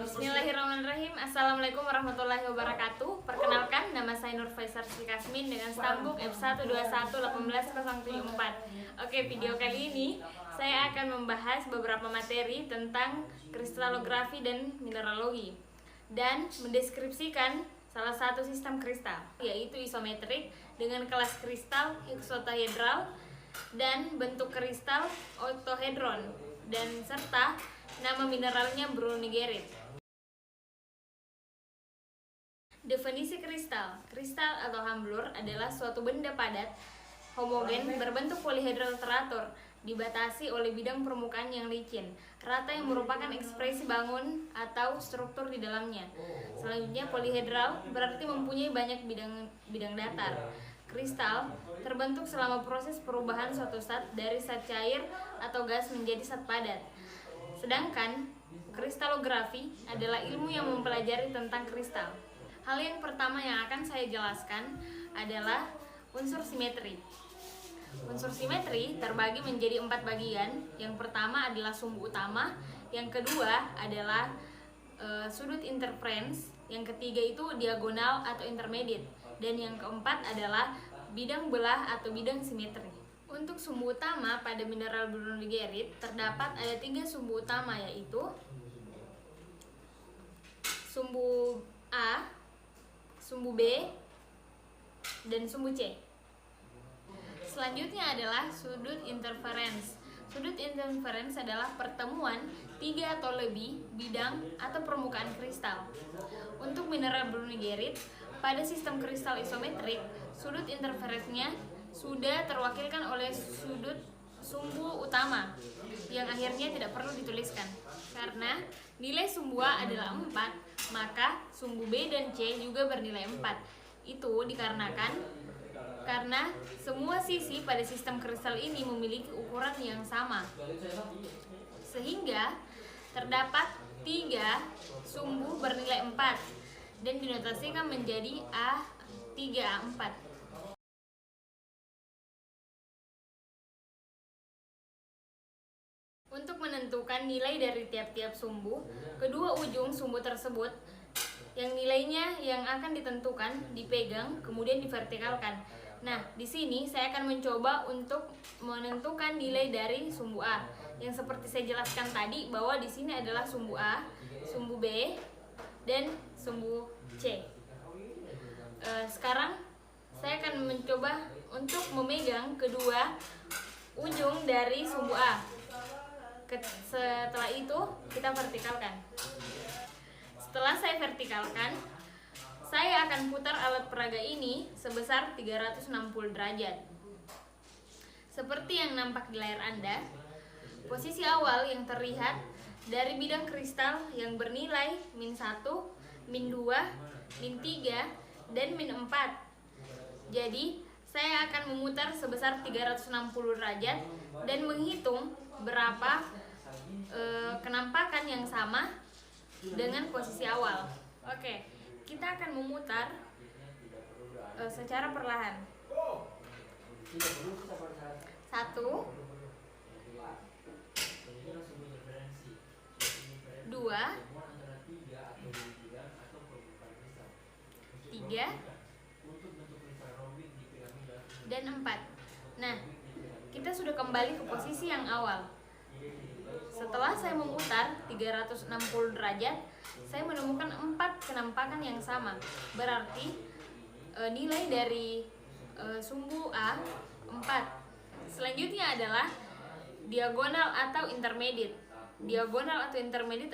Bismillahirrahmanirrahim. Assalamualaikum warahmatullahi wabarakatuh. Perkenalkan, nama saya Nur Faisal Kasmin dengan stambuk F121181074. Oke, video kali ini saya akan membahas beberapa materi tentang kristalografi dan mineralogi dan mendeskripsikan salah satu sistem kristal, yaitu isometrik dengan kelas kristal heksatahedral dan bentuk kristal oktohedron, dan serta nama mineralnya brunnigerit. Definisi kristal. Kristal atau hamblur adalah suatu benda padat, homogen, berbentuk polihedral teratur, dibatasi oleh bidang permukaan yang licin, rata yang merupakan ekspresi bangun atau struktur di dalamnya. Selanjutnya, polihedral berarti mempunyai banyak bidang datar. Kristal terbentuk selama proses perubahan suatu zat dari zat cair atau gas menjadi zat padat. Sedangkan kristalografi adalah ilmu yang mempelajari tentang kristal. Hal yang pertama yang akan saya jelaskan adalah unsur simetri. Unsur simetri terbagi menjadi 4 bagian. Yang pertama adalah sumbu utama, yang kedua adalah sudut interference, yang ketiga itu diagonal atau intermediate, dan yang keempat adalah bidang belah atau bidang simetri. Untuk sumbu utama pada mineral brunnigerit terdapat ada 3 sumbu utama, yaitu sumbu A, sumbu B, dan sumbu C. Selanjutnya adalah sudut interference. Sudut interference adalah pertemuan 3 atau lebih bidang atau permukaan kristal. Untuk mineral brunnigerit, pada sistem kristal isometrik, sudut interference-nya sudah terwakilkan oleh sudut sumbu utama, yang akhirnya tidak perlu dituliskan. Karena nilai sumbu A adalah 4, maka sumbu B dan C juga bernilai 4. Itu dikarenakan karena semua sisi pada sistem kristal ini memiliki ukuran yang sama, sehingga terdapat 3 sumbu bernilai 4 dan dinotasikan menjadi A3, A4. Untuk menentukan nilai dari tiap-tiap sumbu, kedua ujung sumbu tersebut yang nilainya yang akan ditentukan dipegang kemudian divertikalkan. Nah, di sini saya akan mencoba untuk menentukan nilai dari sumbu A. Yang seperti saya jelaskan tadi, bahwa di sini adalah sumbu A, sumbu B, dan sumbu C. Sekarang saya akan mencoba untuk memegang kedua ujung dari sumbu A. Setelah itu kita vertikalkan. Setelah saya vertikalkan, saya akan putar alat peraga ini sebesar 360 derajat. Seperti yang nampak di layar Anda, posisi awal yang terlihat dari bidang kristal yang bernilai -1, -2, -3, dan -4. Jadi, saya akan memutar sebesar 360 derajat dan menghitung berapa kenampakan yang sama dengan posisi awal. Oke, kita akan memutar secara perlahan. 1, 2, 3, dan 4. Nah, kita sudah kembali ke posisi yang awal. Setelah saya memutar 360 derajat, saya menemukan 4 kenampakan yang sama. Berarti nilai dari sumbu A 4. Selanjutnya adalah diagonal atau intermediate. Diagonal atau intermediate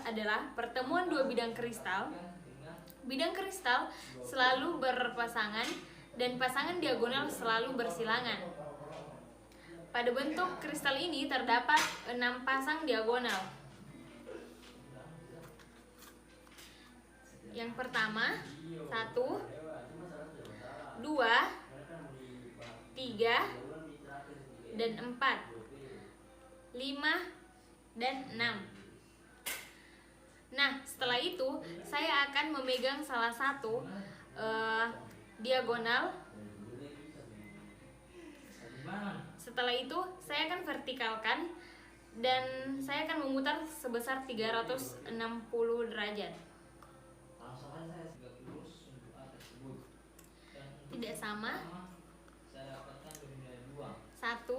adalah pertemuan 2 bidang kristal. Bidang kristal selalu berpasangan dan pasangan diagonal selalu bersilangan. Pada bentuk kristal ini terdapat 6 pasang diagonal. Yang pertama, 1, 2, 3, dan 4, 5, dan 6. Nah, setelah itu saya akan memegang salah satu diagonal. Setelah itu saya akan vertikalkan dan saya akan memutar sebesar 360 derajat. Tidak sama. 1.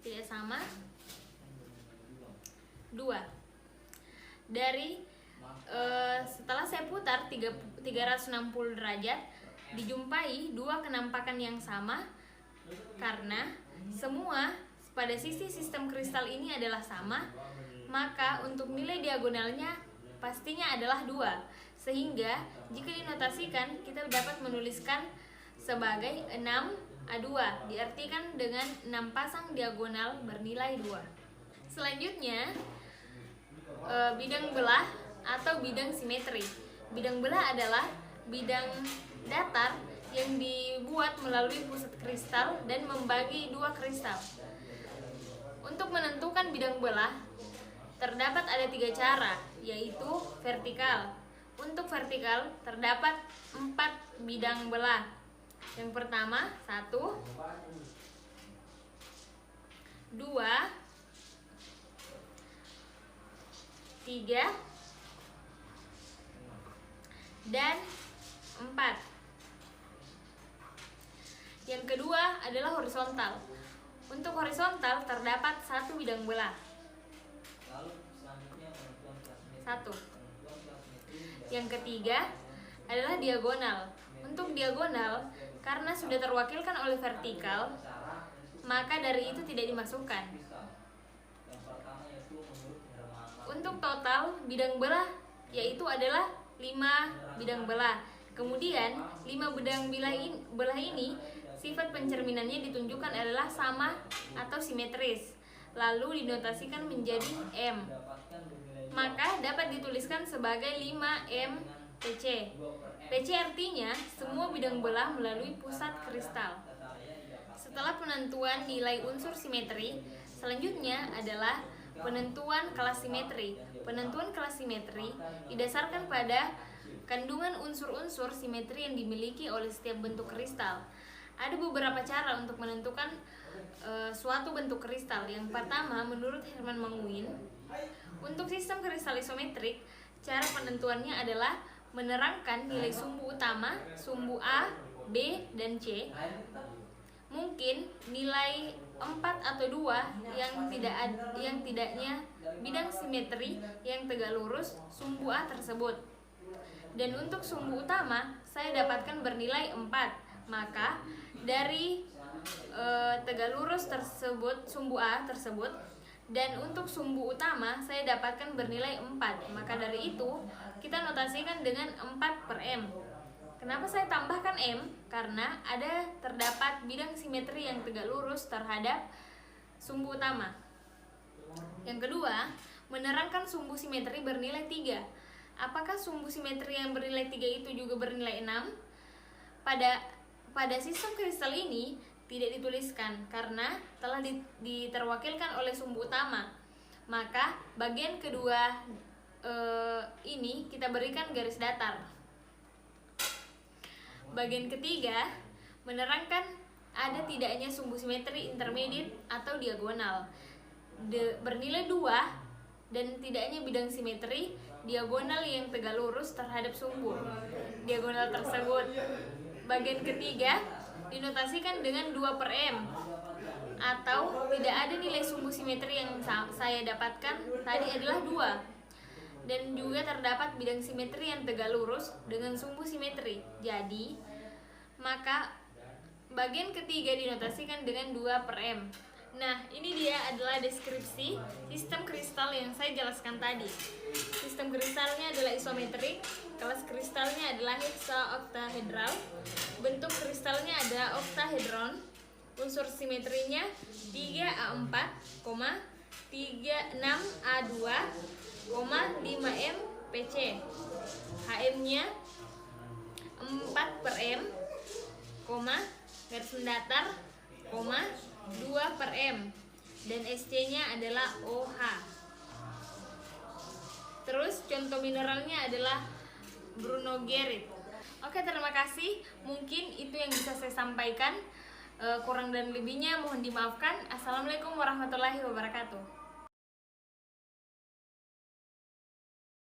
Tidak sama. 2. Dari setelah saya putar 360 derajat, dijumpai dua kenampakan yang sama karena semua pada sisi sistem kristal ini adalah sama, maka untuk nilai diagonalnya pastinya adalah 2. Sehingga jika dinotasikan, kita dapat menuliskan sebagai 6A2, diartikan dengan 6 pasang diagonal bernilai 2. Selanjutnya, bidang belah atau bidang simetri. Bidang belah adalah bidang datar yang dibuat melalui pusat kristal dan membagi dua kristal. Untuk menentukan bidang belah, terdapat ada 3 cara, yaitu vertikal. Untuk vertikal, terdapat 4 bidang belah. Yang pertama, 1, 2, 3, dan 4. Yang kedua adalah horizontal. Untuk horizontal terdapat 1 bidang belah. 1. Yang ketiga adalah diagonal. Untuk diagonal, karena sudah terwakilkan oleh vertikal, maka dari itu tidak dimasukkan. Untuk total bidang belah yaitu adalah 5 bidang belah. Kemudian 5 bidang belah ini sifat pencerminannya ditunjukkan adalah sama atau simetris, lalu dinotasikan menjadi M. Maka dapat dituliskan sebagai 5M PC. PC artinya semua bidang belah melalui pusat kristal. Setelah penentuan nilai unsur simetri, selanjutnya adalah penentuan kelas simetri. Penentuan kelas simetri didasarkan pada kandungan unsur-unsur simetri yang dimiliki oleh setiap bentuk kristal. Ada beberapa cara untuk menentukan suatu bentuk kristal. Yang pertama, menurut Herman Manguin, untuk sistem kristal isometrik, cara penentuannya adalah menerangkan nilai sumbu utama, sumbu A, B, dan C. Mungkin nilai 4 atau 2 yang tidaknya bidang simetri yang tegak lurus sumbu A tersebut. Dan untuk sumbu utama, saya dapatkan bernilai 4. Maka dari tegak lurus tersebut, sumbu A tersebut, dan untuk sumbu utama saya dapatkan bernilai 4. Maka dari itu kita notasikan dengan 4/M. Kenapa saya tambahkan M? Karena terdapat bidang simetri yang tegak lurus terhadap sumbu utama. Yang kedua, menerangkan sumbu simetri bernilai 3. Apakah sumbu simetri yang bernilai 3 itu juga bernilai 6? Pada sistem kristal ini tidak dituliskan karena telah diterwakilkan oleh sumbu utama. Maka bagian kedua ini kita berikan garis datar. Bagian ketiga menerangkan ada tidaknya sumbu simetri intermediate atau diagonal bernilai 2 dan tidaknya bidang simetri diagonal yang tegak lurus terhadap sumbu diagonal tersebut. Bagian ketiga dinotasikan dengan 2/M atau tidak ada nilai sumbu simetri yang saya dapatkan tadi adalah 2. Dan juga terdapat bidang simetri yang tegak lurus dengan sumbu simetri. Jadi, maka bagian ketiga dinotasikan dengan 2/M. Nah, ini dia adalah deskripsi sistem kristal yang saya jelaskan tadi. Sistem kristalnya adalah isometrik, kelas kristalnya adalah hexaoktahedral, bentuk kristalnya adalah oktahedron, unsur simetrinya 3A4, 36A2, 5M PC. HM-nya 4/M, garis mendatar, 2/M, dan SC-nya adalah OH. Terus contoh mineralnya adalah brunogerit. Oke, terima kasih. Mungkin itu yang bisa saya sampaikan. Kurang dan lebihnya mohon dimaafkan. Assalamualaikum warahmatullahi wabarakatuh.